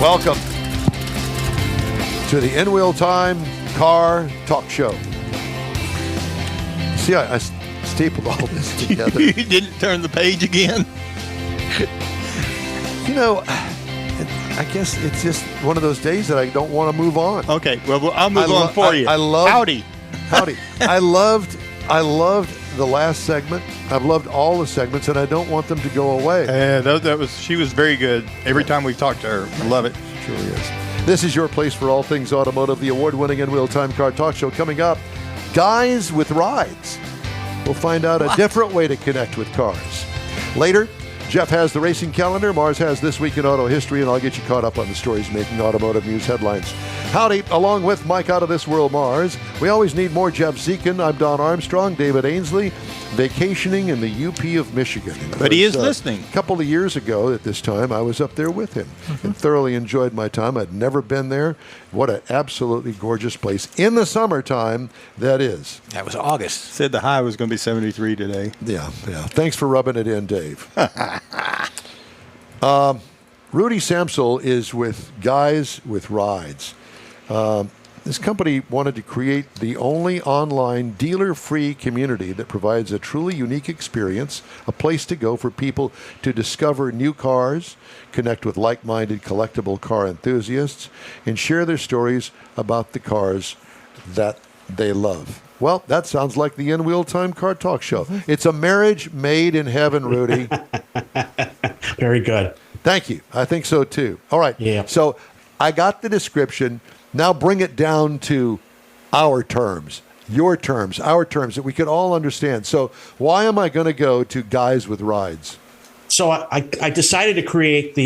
Welcome to the In Wheel Time Car Talk Show. See, I stapled all this together. You didn't turn the page again? You know, I guess it's just one of those days that I don't want to move on. Okay, well, I'll move on for you. I love Howdy. I loved the last segment. I've loved all the segments, and I don't want them to go away. She was very good every time we talked to her. I love it. Sure is. This is your place for all things automotive, the award-winning In Wheel Time Car Talk Show. Coming up, Guys with Rides. We'll find out a different way to connect with cars. Later, Jeff has the racing calendar, Mars has This Week in Auto History, and I'll get you caught up on the stories making automotive news headlines. Howdy, along with Mike Out of This World Mars. We always need more Jeff Zekin. I'm Don Armstrong, David Ainsley, vacationing in the UP of Michigan. But he is listening. A couple of years ago at this time, I was up there with him and thoroughly enjoyed my time. I'd never been there. What an absolutely gorgeous place. In the summertime, that is. That was August. Said the high was going to be 73 today. Yeah. Thanks for rubbing it in, Dave. Rudy Samsel is with Guys with Rides. This company wanted to create the only online dealer-free community that provides a truly unique experience, a place to go for people to discover new cars, connect with like-minded collectible car enthusiasts, and share their stories about the cars that they love. Well, that sounds like the In Wheel Time Car Talk Show. It's a marriage made in heaven, Rudy. Very good. Thank you. I think so, too. All right. Yeah. So I got the description. Now bring it down to our terms, your terms, our terms that we could all understand. So why am I going to go to Guys with Rides? So I decided to create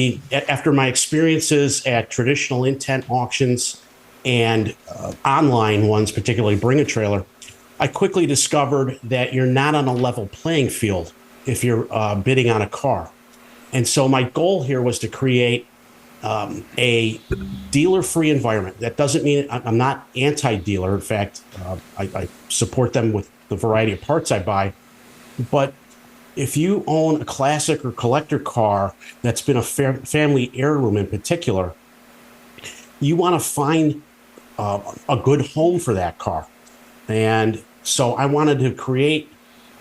after my experiences at traditional intent auctions and online ones, particularly Bring a Trailer, I quickly discovered that you're not on a level playing field if you're bidding on a car. And so my goal here was to create a dealer-free environment. That doesn't mean I'm not anti-dealer. In fact, I support them with the variety of parts I buy. But if you own a classic or collector car that's been a family heirloom in particular, you want to find a good home for that car. And so I wanted to create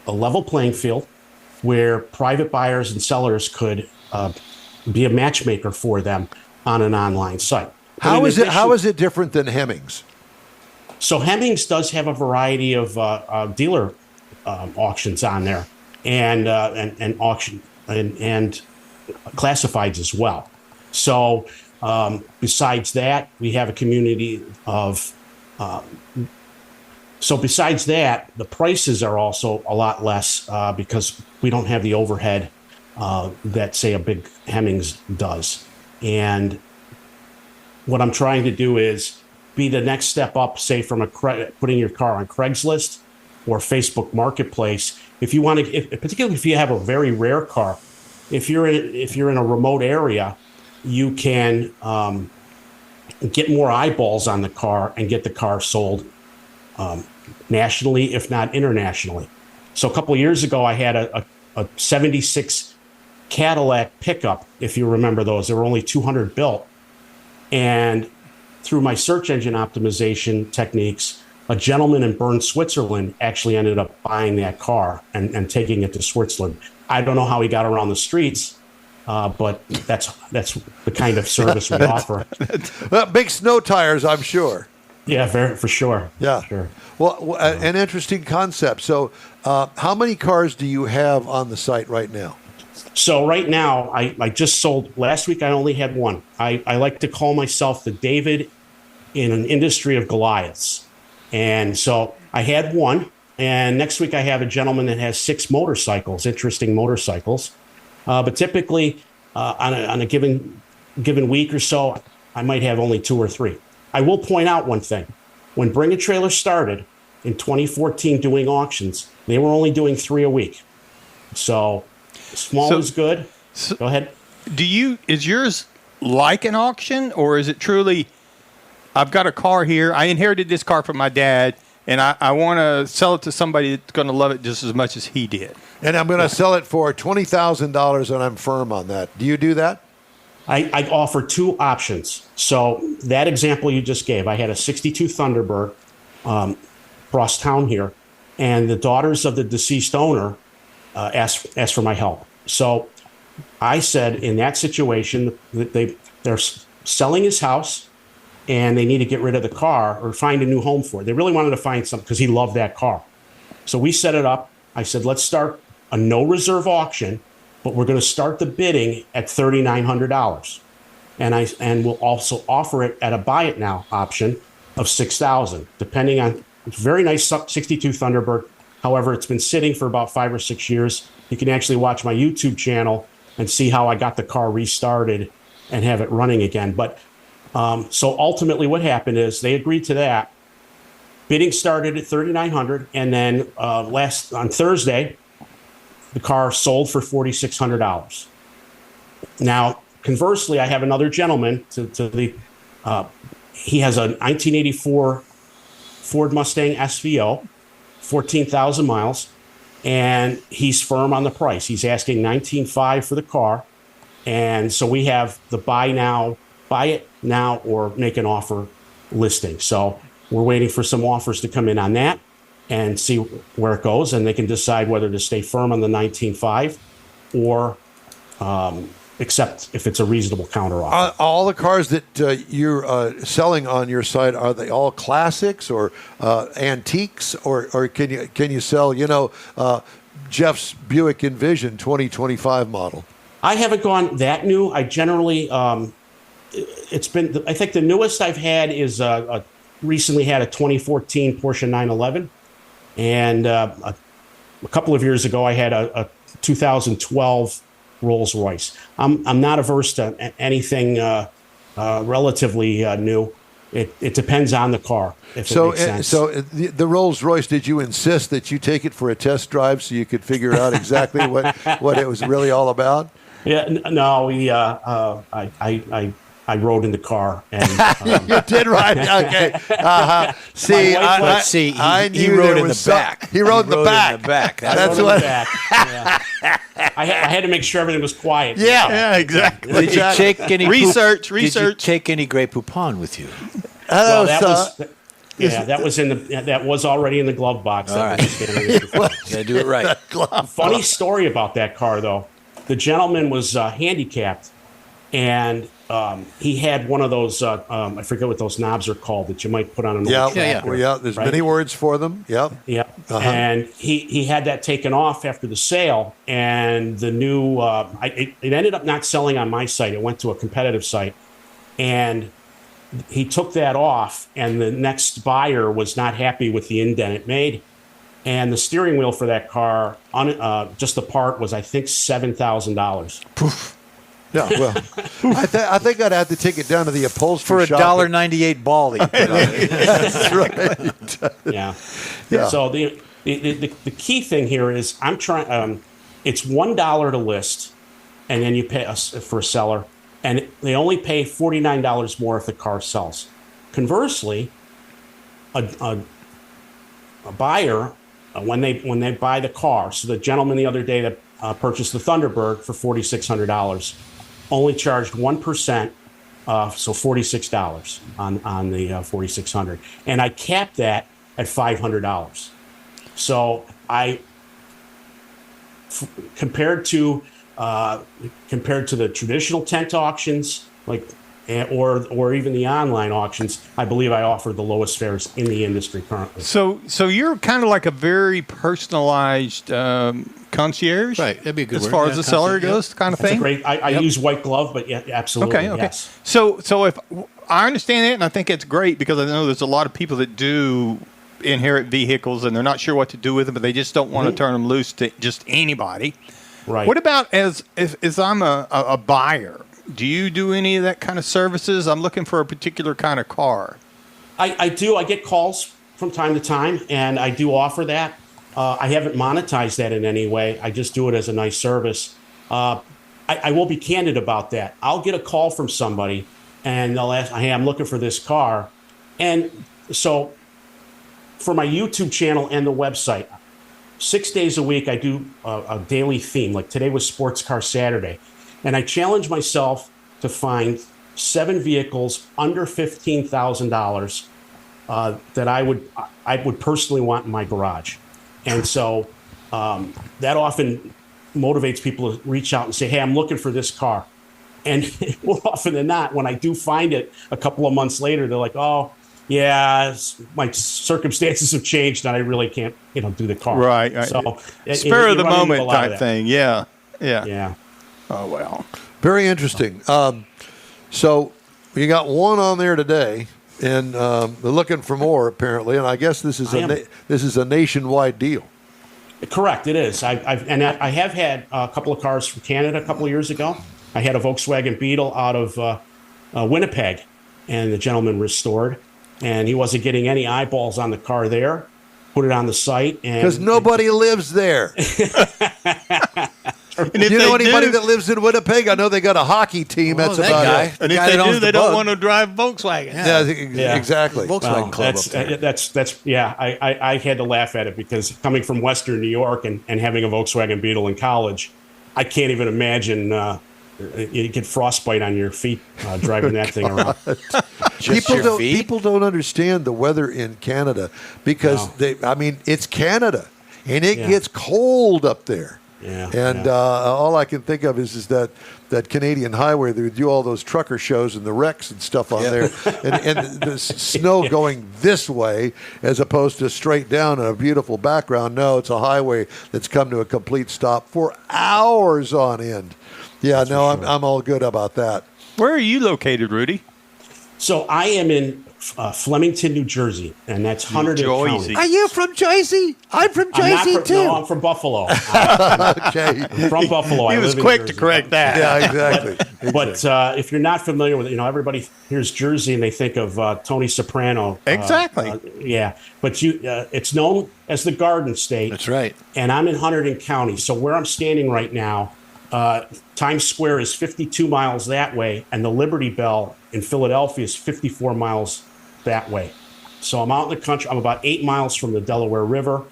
a level playing field where private buyers and sellers could be a matchmaker for them on an online site. How is it different than Hemmings? So Hemmings does have a variety of dealer auctions on there, and auction and classifieds as well. So besides that, we have a community of. So besides that, the prices are also a lot less because we don't have the overhead that, say, a big Hemmings does. And what I'm trying to do is be the next step up, say, from putting your car on Craigslist or Facebook Marketplace. If you want to, particularly if you have a very rare car, if you're in a remote area, you can get more eyeballs on the car and get the car sold nationally, if not internationally. So a couple of years ago, I had a 76 Cadillac pickup, if you remember those. There were only 200 built. And through my search engine optimization techniques, a gentleman in Bern, Switzerland actually ended up buying that car and taking it to Switzerland. I don't know how he got around the streets, but that's the kind of service we offer. Big snow tires, I'm sure. Yeah, for sure. Yeah. Sure. Well, an interesting concept. So how many cars do you have on the site right now? So right now, I just sold, last week I only had one. I like to call myself the David in an industry of Goliaths. And so I had one, and next week I have a gentleman that has 6 motorcycles, interesting motorcycles. But typically on a given week or so, I might have only 2 or 3. I will point out one thing. When Bring a Trailer started in 2014 doing auctions, they were only doing 3 a week. So small is good. Go ahead. Is yours like an auction, or is it truly, I've got a car here, I inherited this car from my dad, and I want to sell it to somebody that's going to love it just as much as he did? And I'm going to sell it for $20,000, and I'm firm on that. Do you do that? I offer two options. So that example you just gave, I had a 62 Thunderbird across town here, and the daughters of the deceased owner asked for my help. So I said, in that situation, they're selling his house, and they need to get rid of the car or find a new home for it. They really wanted to find something because he loved that car. So we set it up. I said, let's start a no reserve auction, but we're going to start the bidding at $3,900. And we'll also offer it at a buy it now option of $6,000, depending on, it's a very nice 62 Thunderbird. However, it's been sitting for about 5 or 6 years. You can actually watch my YouTube channel and see how I got the car restarted and have it running again. But so ultimately what happened is they agreed to that. Bidding started at $3,900, and then on Thursday, the car sold for $4,600. Now, conversely, I have another gentleman he has a 1984 Ford Mustang SVO, 14,000 miles, and he's firm on the price. He's asking $19,500 for the car, and so we have the buy it now, or make an offer listing. So we're waiting for some offers to come in on that and see where it goes, and they can decide whether to stay firm on the 19.5 or accept if it's a reasonable counter offer. All the cars that you're selling on your site, are they all classics or antiques, or can you sell Jeff's Buick Envision 2025 model? I haven't gone that new. I generally it's been, I think the newest I've had is recently had a 2014 Porsche 911. And a couple of years ago, I had a 2012 Rolls Royce. I'm not averse to anything relatively new. It depends on the car. If it makes sense. So the Rolls Royce, did you insist that you take it for a test drive so you could figure out exactly what it was really all about? Yeah, no, I rode in the car, and you did ride. Okay, see, I knew he rode in the back. He rode in the back. That's what. Yeah. I had to make sure everything was quiet. Yeah, exactly. Did you take any research? Did you take any Grey Poupon with you? Well, that was already in the glove box. All right. Gotta do it right. Funny story about that car, though. The gentleman was handicapped, and he had one of those, I forget what those knobs are called that you might put on an old tractor. Yeah. There's many words for them. Yeah. Yeah. Uh-huh. And he had that taken off after the sale, and the new, it ended up not selling on my site. It went to a competitive site, and he took that off, and the next buyer was not happy with the indent it made. And the steering wheel for that car, just the part, was, I think, $7,000. Poof. Yeah, well, I think I'd have to take it down to the upholstery for shop. $1.98 ball. That's right. Yeah. So the key thing here is I'm trying. It's $1 to list, and then you pay for a seller, and they only pay $49 more if the car sells. Conversely, a buyer, when they buy the car, so the gentleman the other day that purchased the Thunderbird for $4,600, only charged 1%, so $46 on the $4,600, and I capped that at $500. So compared to the traditional tent auctions, like, or even the online auctions, I believe I offer the lowest fares in the industry currently. So you're kind of like a very personalized concierge, right? That'd be a good as word. far as the seller goes, kind of That's thing. Great. I use white glove, but yeah, absolutely. Okay. Yes. So if I understand it, and I think it's great because I know there's a lot of people that do inherit vehicles and they're not sure what to do with them, but they just don't want to turn them loose to just anybody. Right. What about as I'm a buyer? Do you do any of that kind of services? I'm looking for a particular kind of car. I do. I get calls from time to time, and I do offer that. I haven't monetized that in any way. I just do it as a nice service. I will be candid about that. I'll get a call from somebody, and they'll ask, hey, I'm looking for this car. And so for my YouTube channel and the website, 6 days a week, I do a daily theme. Like today was Sports Car Saturday. And I challenge myself to find 7 vehicles under $15,000 that I would personally want in my garage. And so that often motivates people to reach out and say, hey, I'm looking for this car. And more often than not, when I do find it a couple of months later, they're like, oh, yeah, my circumstances have changed and I really can't, do the car. Right. So spur of the run into a moment lot of type that. thing. Yeah. Yeah. Oh, well. Very interesting. So you got one on there today, and they're looking for more apparently. And I guess this is a nationwide deal. Correct, it is. I have had a couple of cars from Canada a couple of years ago. I had a Volkswagen Beetle out of Winnipeg, and the gentleman restored, and he wasn't getting any eyeballs on the car there. Put it on the site, because nobody lives there. And Do if you know they anybody do, that lives in Winnipeg? I know they got a hockey team. That's that about guy. it. and if guy they that owns do, the they don't bug. want to drive Volkswagen. Yeah, exactly. Volkswagen Club up there. That's yeah. I had to laugh at it because coming from Western New York and having a Volkswagen Beetle in college, I can't even imagine you get frostbite on your feet driving that thing around. Just your feet? People don't understand the weather in Canada because it's Canada and it gets cold up there. Yeah, and all I can think of is that Canadian highway. They would do all those trucker shows and the wrecks and stuff on there, and the snow going this way as opposed to straight down on a beautiful background. No, it's a highway that's come to a complete stop for hours on end. Yeah, I'm all good about that. Where are you located, Rudy? So I am in Flemington, New Jersey, and that's Hunterdon County. Are you from Jersey? I'm from No, I'm from Buffalo. Okay. I'm from Buffalo. He I was live in quick to Jersey. correct that. Yeah, exactly. But if you're not familiar with it, everybody hears Jersey and they think of Tony Soprano. Exactly. Yeah, but it's known as the Garden State. That's right. And I'm in Hunterdon County. So where I'm standing right now, Times Square is 52 miles that way, and the Liberty Bell in Philadelphia is 54 miles that way. So I'm out in the country. I'm about 8 miles from the Delaware River.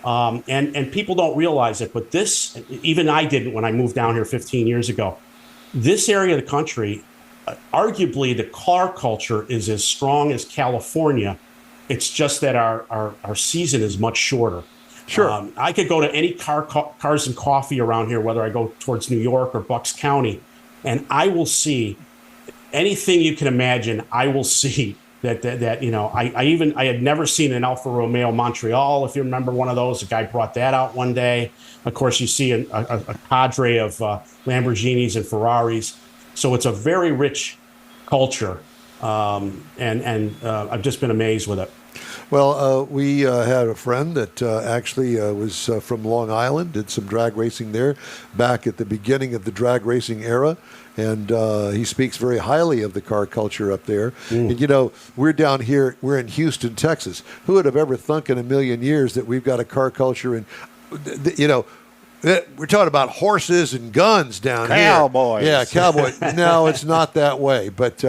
And people don't realize it, but this, even I didn't when I moved down here 15 years ago. This area of the country, arguably the car culture is as strong as California. It's just that our season is much shorter. Sure. I could go to any cars and coffee around here, whether I go towards New York or Bucks County, and I will see anything you can imagine. I will see that I had never seen an Alfa Romeo Montreal. If you remember one of those, a guy brought that out one day. Of course, you see a cadre of Lamborghinis and Ferraris. So it's a very rich culture, and I've just been amazed with it. Well, we had a friend that actually was from Long Island, did some drag racing there back at the beginning of the drag racing era. And he speaks very highly of the car culture up there. And, we're down here, we're in Houston, Texas. Who would have ever thunk in a million years that we've got a car culture and, we're talking about horses and guns down here. Cowboys. Yeah, cowboys. No, it's not that way. But,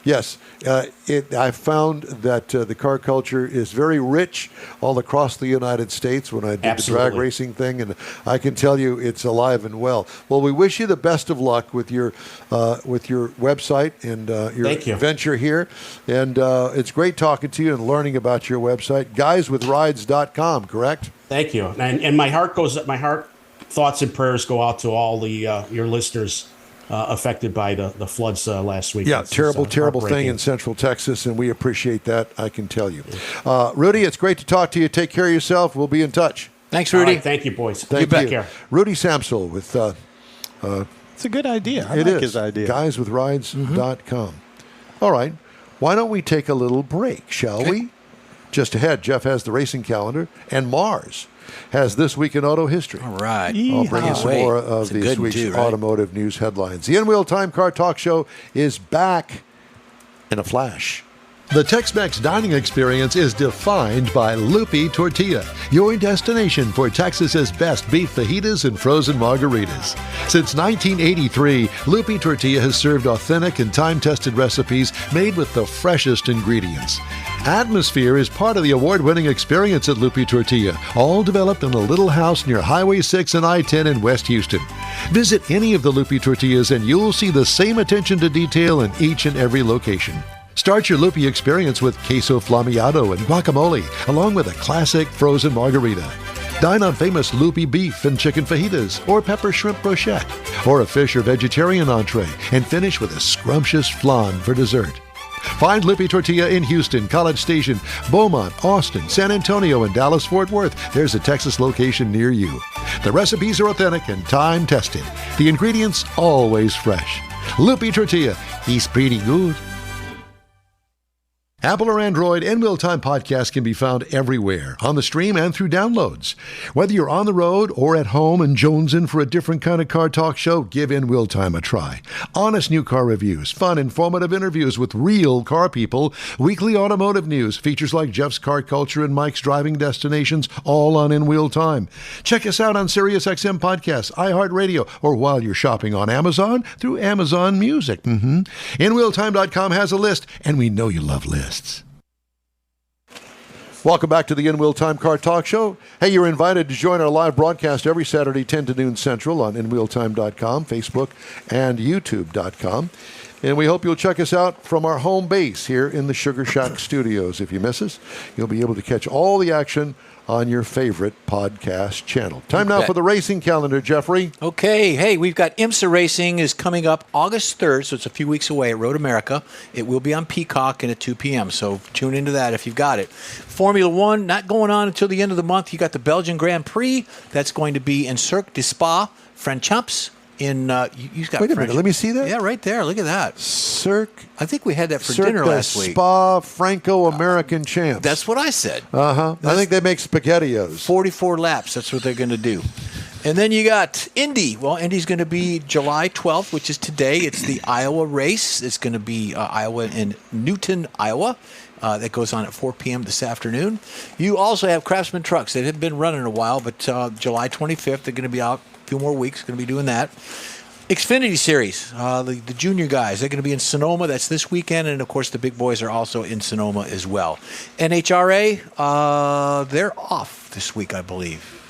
yes, I found that the car culture is very rich all across the United States when I did the drag racing thing. And I can tell you it's alive and well. Well, we wish you the best of luck with your website and your venture here. And it's great talking to you and learning about your website, guyswithrides.com, correct? Thank you. And my heart thoughts and prayers go out to all the your listeners affected by the floods last week. Yeah, It's terrible thing in Central Texas, and we appreciate that, I can tell you. Rudy, it's great to talk to you. Take care of yourself. We'll be in touch. Thanks, Rudy. All right, thank you, boys. Thank you. you. Take care. Rudy Samsel with... It's a good idea. I it like is. his idea. Guyswithrides.com. All right. Why don't we take a little break, shall we? Just ahead, Jeff has the racing calendar, and Mars has This Week in Auto History. All right. I'll bring you some more of It's a these good one week's too, right? automotive news headlines. The In-Wheel Time Car Talk Show is back in a flash. The Tex-Mex dining experience is defined by Lupi Tortilla, your destination for Texas's best beef fajitas and frozen margaritas. Since 1983, Lupi Tortilla has served authentic and time-tested recipes made with the freshest ingredients. Atmosphere is part of the award-winning experience at Lupi Tortilla, all developed in a little house near Highway 6 and I-10 in West Houston. Visit any of the Lupi Tortillas and you'll see the same attention to detail in each and every location. Start your Lupi experience with queso flameado and guacamole, along with a classic frozen margarita. Dine on famous Lupi beef and chicken fajitas, or pepper shrimp brochette, or a fish or vegetarian entree, and finish with a scrumptious flan for dessert. Find Lupi Tortilla in Houston, College Station, Beaumont, Austin, San Antonio, and Dallas-Fort Worth. There's a Texas location near you. The recipes are authentic and time-tested. The ingredients always fresh. Lupi Tortilla, he's pretty good. Apple or Android, In Wheel Time podcast can be found everywhere, on the stream and through downloads. Whether you're on the road or at home and jonesing for a different kind of car talk show, give In Wheel Time a try. Honest new car reviews, fun, informative interviews with real car people, weekly automotive news, features like Jeff's Car Culture and Mike's Driving Destinations, all on In Wheel Time. Check us out on SiriusXM Podcasts, iHeartRadio, or while you're shopping on Amazon, through Amazon Music. InWheelTime.com has a list, and we know you love lists. Welcome back to the In Wheel Time Car Talk Show. Hey, you're invited to join our live broadcast every Saturday, 10 to noon Central on InWheelTime.com, Facebook, and YouTube.com. And we hope you'll check us out from our home base here in the Sugar Shack Studios. If you miss us, you'll be able to catch all the action on your favorite podcast channel. Time now for the racing calendar, Jeffrey. Okay. Hey, we've got IMSA Racing is coming up August 3rd, so it's a few weeks away at Road America. It will be on Peacock and at 2 p.m., so tune into that if you've got it. Formula One, not going on until the end of the month. You got the Belgian Grand Prix. That's going to be in Cirque du Spa, Francorchamps. You've got Wait a minute, let me see that. Yeah, right there. Look at that. Cirque. I think we had that for dinner last week. Spa Franco-American Champs. That's what I said. I think they make SpaghettiOs. 44 laps. That's what they're going to do. And then you got Indy. Well, Indy's going to be July 12th, which is today. It's the Iowa race. It's going to be Iowa in Newton, Iowa. That goes on at 4 p.m. this afternoon. You also have Craftsman Trucks. They haven't been running a while, but July 25th, they're going to be out a few more weeks. Going to be doing that. Xfinity Series, the junior guys, they're going to be in Sonoma. That's this weekend. And, of course, the big boys are also in Sonoma as well. NHRA, they're off this week, I believe.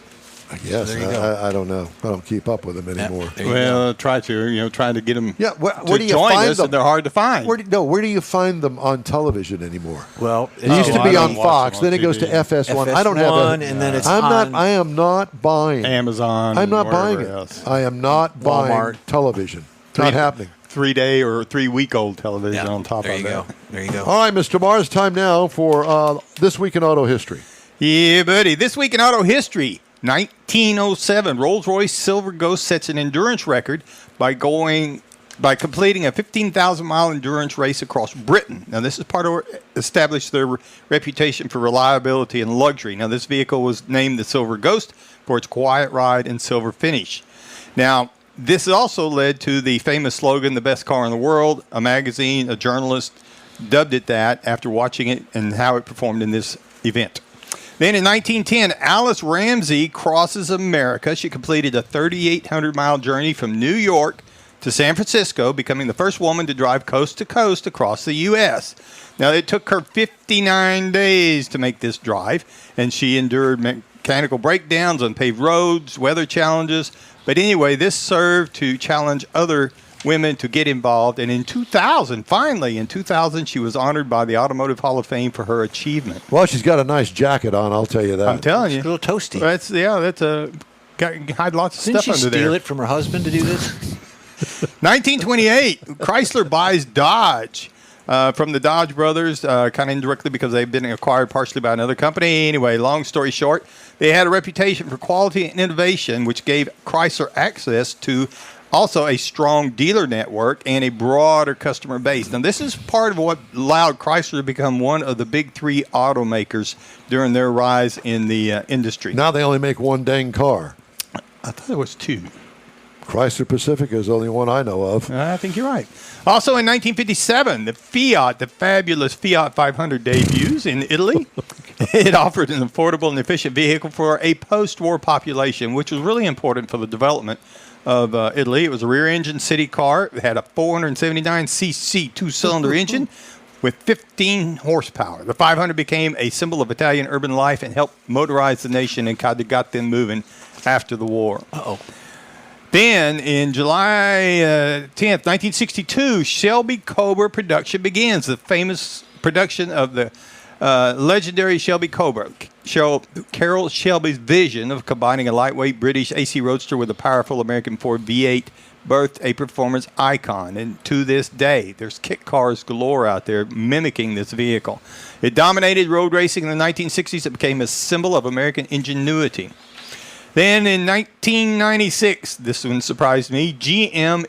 Yes, so I don't know. I don't keep up with them anymore. Well, trying to get them where do you join find us, them? and they're hard to find. Where do you find them on television anymore? Well, it used to be on Fox, then it goes to FS1. FS1. I don't have it. And then it's I am not buying Amazon. I'm not buying it. Else. I am not buying television. Not happening. 3-day or 3-week-old television on top of that. There you go. All right, Mr. Mars, time now for This Week in Auto History. Yeah, buddy. This Week in Auto History. 1907, Rolls-Royce Silver Ghost sets an endurance record by completing a 15,000-mile endurance race across Britain. Now, this is part of what established their reputation for reliability and luxury. Now, this vehicle was named the Silver Ghost for its quiet ride and silver finish. Now, this also led to the famous slogan, "The best car in the world." A magazine, a journalist dubbed it that after watching it and how it performed in this event. Then in 1910, Alice Ramsey crosses America. She completed a 3,800-mile journey from New York to San Francisco, becoming the first woman to drive coast to coast across the U.S. Now, it took her 59 days to make this drive, and she endured mechanical breakdowns on paved roads, weather challenges. But anyway, this served to challenge other women to get involved. And in 2000, she was honored by the Automotive Hall of Fame for her achievement. Well, she's got a nice jacket on, I'll tell you that. I'm telling you. It's a little toasty. Had lots of Didn't stuff under there. Didn't she steal it from her husband to do this? 1928, Chrysler buys Dodge from the Dodge brothers, kind of indirectly because they've been acquired partially by another company. Anyway, long story short, they had a reputation for quality and innovation, which gave Chrysler access to also a strong dealer network and a broader customer base. Now, this is part of what allowed Chrysler to become one of the big three automakers during their rise in the industry. Now they only make one dang car. I thought it was two. Chrysler Pacifica is the only one I know of. I think you're right. Also in 1957, the fabulous Fiat 500 debuts in Italy. It offered an affordable and efficient vehicle for a post-war population, which was really important for the development of Italy. It was a rear-engine city car. It had a 479cc two-cylinder engine, with 15 horsepower. The 500 became a symbol of Italian urban life and helped motorize the nation and kind of got them moving after the war. Uh-oh. Then, in July 10th, 1962, Shelby Cobra production begins. The famous production of the legendary Shelby Cobra. Carroll Shelby's vision of combining a lightweight British AC Roadster with a powerful American Ford V8 birthed a performance icon. And to this day, there's kit cars galore out there mimicking this vehicle. It dominated road racing in the 1960s. It became a symbol of American ingenuity. Then in 1996, this one surprised me, GM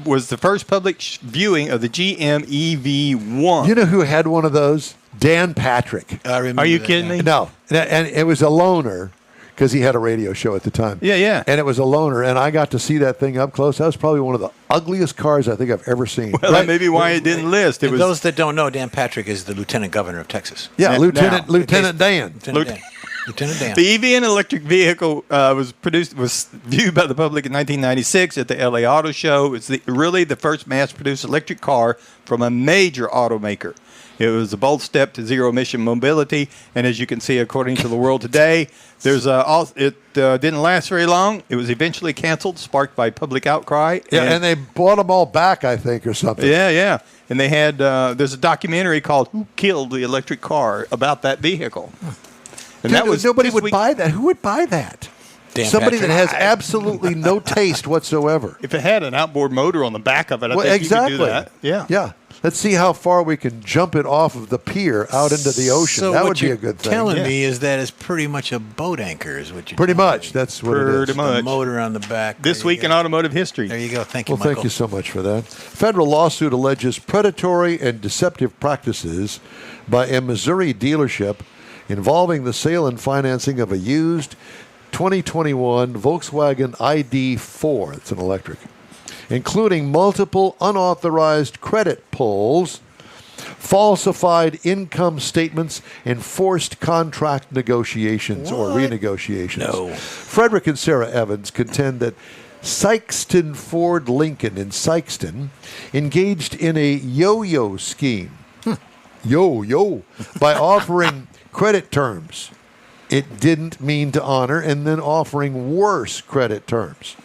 was the first public viewing of the GM EV1. You know who had one of those? Dan Patrick. I remember Are you that kidding now. me? No, and it was a loaner because he had a radio show at the time. Yeah, yeah. And it was a loaner, and I got to see that thing up close. That was probably one of the ugliest cars I think I've ever seen. Well, that may be why it didn't list. It And was those that don't know, Dan Patrick is the Lieutenant Governor of Texas. Yeah, Now- Lieutenant Dan. Lieutenant Dan. Look- Lieutenant Dan. The EV and electric vehicle was viewed by the public in 1996 at the LA Auto Show. It's really the first mass-produced electric car from a major automaker. It was a bold step to zero-emission mobility, and as you can see, according to the world today, it didn't last very long. It was eventually canceled, sparked by public outcry. Yeah, and they bought them all back, I think, or something. Yeah. And they had there's a documentary called "Who Killed the Electric Car" about that vehicle. And Dude, nobody would buy that. Who would buy that? Dan Somebody Patrick. that has absolutely no taste whatsoever. If it had an outboard motor on the back of it, I Well, think exactly. you could do that. Yeah. Yeah. Let's see how far we can jump it off of the pier out into the ocean. So that what would be you're a good thing. telling Yeah. me is that it's pretty much a boat anchor is what you're Pretty telling much. me. That's what it Pretty is. much. The motor on the back. This There you week go. in automotive history. There you go. Thank you, Well, Michael. thank you so much for that. Federal lawsuit alleges predatory and deceptive practices by a Missouri dealership involving the sale and financing of a used 2021 Volkswagen ID4. It's an electric, including multiple unauthorized credit pulls, falsified income statements, and forced contract negotiations or renegotiations. No. Frederick and Sarah Evans contend that Sykeston Ford Lincoln in Sykeston engaged in a yo-yo scheme. Yo-yo. By offering credit terms it didn't mean to honor and then offering worse credit terms.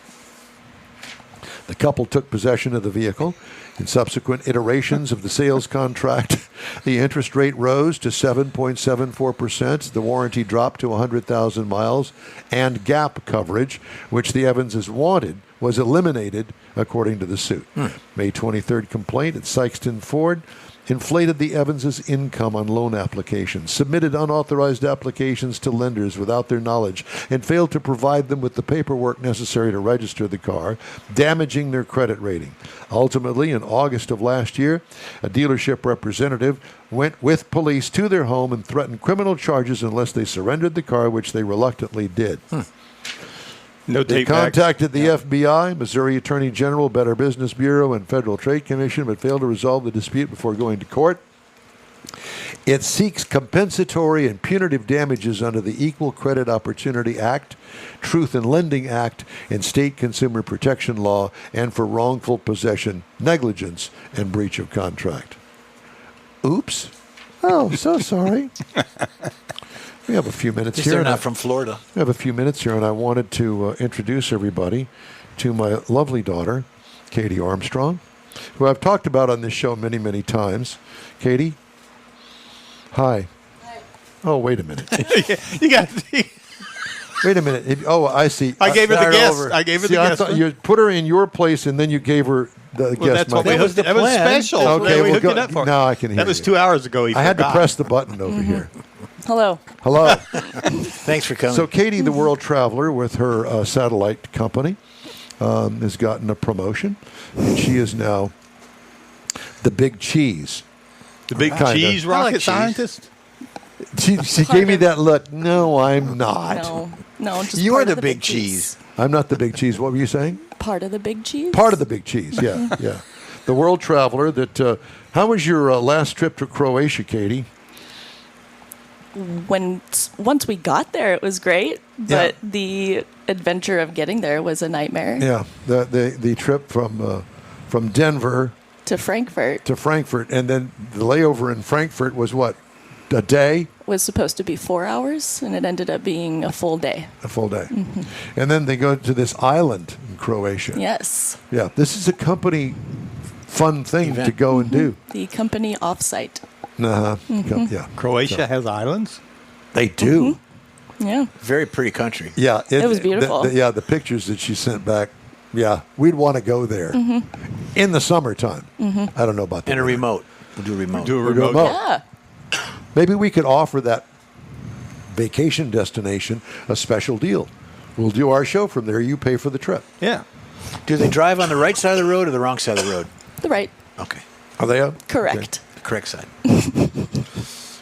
The couple took possession of the vehicle. In subsequent iterations of the sales contract, the interest rate rose to 7.74%. The warranty dropped to 100,000 miles, and gap coverage, which the Evanses wanted, was eliminated, according to the suit. May 23rd complaint at Sykeston Ford inflated the Evanses' income on loan applications, submitted unauthorized applications to lenders without their knowledge, and failed to provide them with the paperwork necessary to register the car, damaging their credit rating. Ultimately, in August of last year, a dealership representative went with police to their home and threatened criminal charges unless they surrendered the car, which they reluctantly did. No They take backs. contacted the FBI, Missouri Attorney General, Better Business Bureau, and Federal Trade Commission, but failed to resolve the dispute before going to court. It seeks compensatory and punitive damages under the Equal Credit Opportunity Act, Truth in Lending Act, and State Consumer Protection Law, and for wrongful possession, negligence, and breach of contract. Oops. Oh, so sorry. We have a few minutes At least here. they're and not from Florida. we have a few minutes here, and I wanted to introduce everybody to my lovely daughter, Katie Armstrong, who I've talked about on this show many, many times. Katie, hi. Oh, wait a minute. You got. Wait a minute. Oh, I see. I gave her the Start guest. over. I gave her See, the I guest. thought you put her in your place, and then you gave her the Well, guest that's what we mic. That was hooked. the That was plan. special. Okay, we well, hooked go- it up for. now I can hear That was you. 2 hours ago. I had to press the button over here. Hello. Hello. Thanks for coming. So Katie, the world traveler with her satellite company, has gotten a promotion, and she is now the big cheese. The big Kinda. cheese I rocket like cheese. scientist. She gave me that look. No, I'm not. No, just You're part the of big cheese. I'm not the big cheese. What were you saying? Part of the big cheese. Part of the big cheese. Yeah, yeah. The world traveler. That. How was your last trip to Croatia, Katie? Once we got there, it was great, but Yeah. the adventure of getting there was a nightmare. Yeah. The trip from Denver to Frankfurt. To Frankfurt, and then the layover in Frankfurt was what? A day? Was supposed to be 4 hours, and it ended up being a full day. A full day. And then they go to this island in Croatia. Yes. Yeah, this is a company fun thing Event. to go and do. The company offsite. Yeah, Croatia has islands? they do. Yeah. Very pretty country. Yeah, It was beautiful. The pictures that she sent back. Yeah, we'd want to go there in the summertime. I don't know about that. And a remote. We'll do a remote. Do a We'll do a remote. remote. Yeah. Maybe we could offer that vacation destination a special deal. We'll do our show from there. You pay for the trip. Yeah. Do they drive on the right side of the road or the wrong side of the road? The right. Okay. Are they up? Correct. The correct side.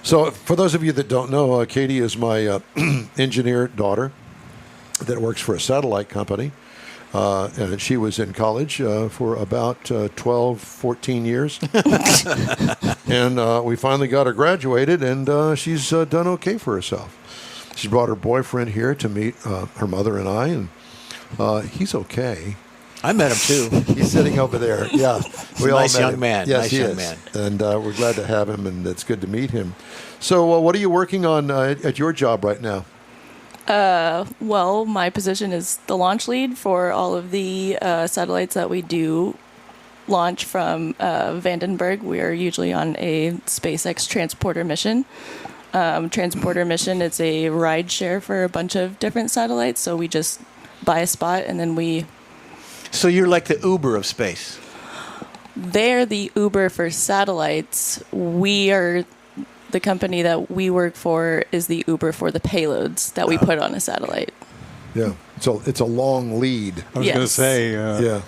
So, for those of you that don't know, Katie is my engineer daughter that works for a satellite company. And she was in college for about 12, 14 years. And we finally got her graduated, and she's done okay for herself. She brought her boyfriend here to meet her mother and I, and he's okay. I met him too. He's sitting over there. Yeah, a nice young man. Yes, Nice he young is. man. And we're glad to have him, and it's good to meet him. So, what are you working on at your job right now? Well, my position is the launch lead for all of the satellites that we do launch from Vandenberg. We are usually on a SpaceX transporter mission. Transporter mission is a ride share for a bunch of different satellites. So we just buy a spot and then So you're like the Uber of space. they're the Uber for satellites. We are the company that we work for is the Uber for the payloads that we put on a satellite. Yeah, so it's a long lead. I was going to Yes. say, Yeah.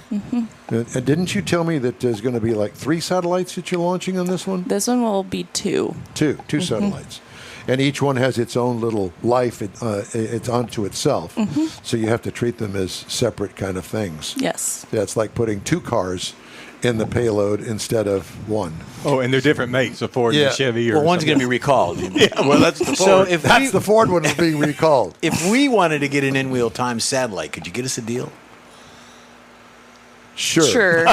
And didn't you tell me that there's going to be like 3 satellites that you're launching on this one? This one will be 2. Two satellites. And each one has its own little life. It's onto itself. So you have to treat them as separate kind of things. Yes. Yeah, it's like putting 2 cars in the payload instead of 1. oh, and they're different makes, a Ford Yeah. and a Chevy. Or Well, one's going to be recalled. Yeah, well, that's the Ford. So if That's we, the Ford one is being recalled. if we wanted to get an in-wheel time satellite, could you get us a deal? Sure.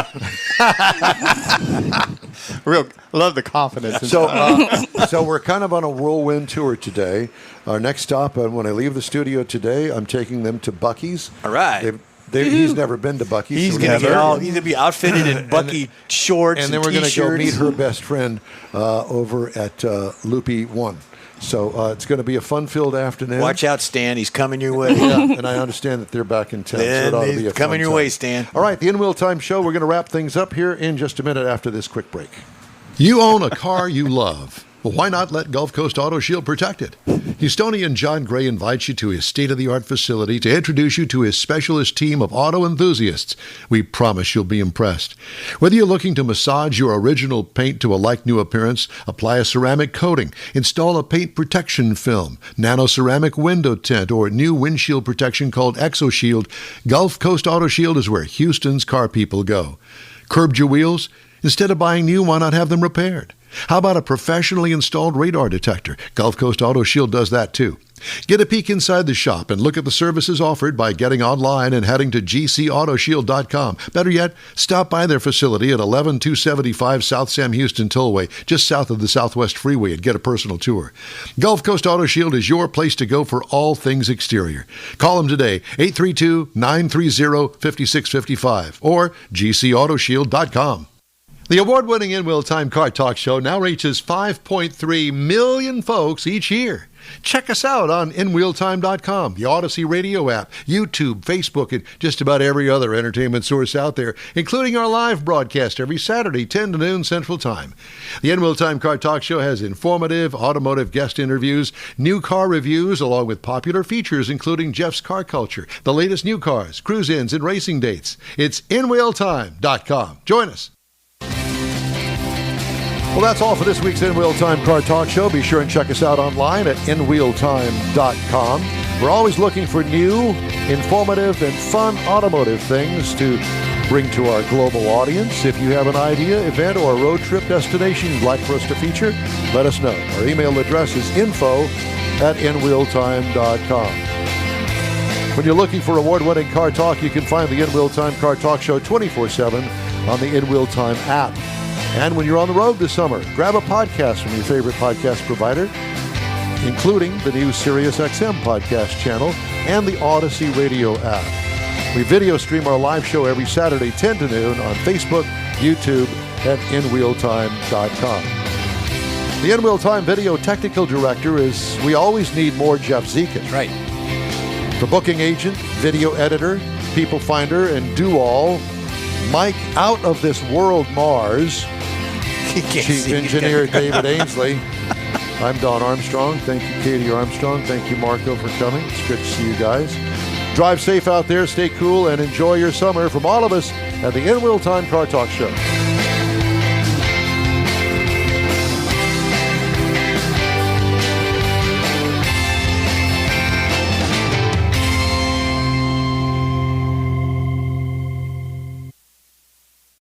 Real, love the confidence. in So, that. so we're kind of on a whirlwind tour today. Our next stop, when I leave the studio today, I'm taking them to Buc-ee's. All right. He's never been to Buc-ee's. He's so going to we're he's gonna be outfitted in Bucky shorts and then we're going to T-shirts. go meet her best friend over at Loopy 1. So it's going to be a fun-filled afternoon. Watch out, Stan. He's coming your way. Yeah, and I understand that they're back in town. So it ought to be a coming fun your time. way, Stan. All right, the In-Wheel Time Show. We're going to wrap things up here in just a minute after this quick break. You own a car you love. Well, why not let Gulf Coast Auto Shield protect it? Houstonian John Gray invites you to his state-of-the-art facility to introduce you to his specialist team of auto enthusiasts. We promise you'll be impressed. Whether you're looking to massage your original paint to a like-new appearance, apply a ceramic coating, install a paint protection film, nano-ceramic window tint, or new windshield protection called ExoShield, Gulf Coast Auto Shield is where Houston's car people go. Curbed your wheels? Instead of buying new, why not have them repaired? How about a professionally installed radar detector? Gulf Coast Auto Shield does that too. Get a peek inside the shop and look at the services offered by getting online and heading to gcautoshield.com. Better yet, stop by their facility at 11275 South Sam Houston Tollway, just south of the Southwest Freeway, and get a personal tour. Gulf Coast Auto Shield is your place to go for all things exterior. Call them today, 832-930-5655 or gcautoshield.com. The award-winning In-Wheel Time Car Talk Show now reaches 5.3 million folks each year. Check us out on InWheelTime.com, the Odyssey Radio app, YouTube, Facebook, and just about every other entertainment source out there, including our live broadcast every Saturday, 10 to noon Central Time. The In-Wheel Time Car Talk Show has informative automotive guest interviews, new car reviews, along with popular features including Jeff's Car Culture, the latest new cars, cruise-ins, and racing dates. It's InWheelTime.com. Join us. Well, that's all for this week's In-Wheel Time Car Talk Show. Be sure and check us out online at InWheelTime.com. We're always looking for new, informative, and fun automotive things to bring to our global audience. If you have an idea, event, or a road trip destination you'd like for us to feature, let us know. Our email address is info@InWheelTime.com. When you're looking for award-winning car talk, you can find the In-Wheel Time Car Talk Show 24/7 on the In Wheel Time app. And when you're on the road this summer, grab a podcast from your favorite podcast provider, including the new SiriusXM podcast channel and the Odyssey Radio app. We video stream our live show every Saturday 10 to noon on Facebook, YouTube, and InWheelTime.com. The In Wheel Time video technical director is we always need more Jeff Zekin. Right. The booking agent, video editor, people finder, and do-all, Mike Out of This World Mars, Chief Engineer David Ainsley. I'm Don Armstrong. Thank you, Katie Armstrong. Thank you, Marco, for coming. It's good to see you guys. Drive safe out there, stay cool, and enjoy your summer from all of us at the In Wheel Time Car Talk Show.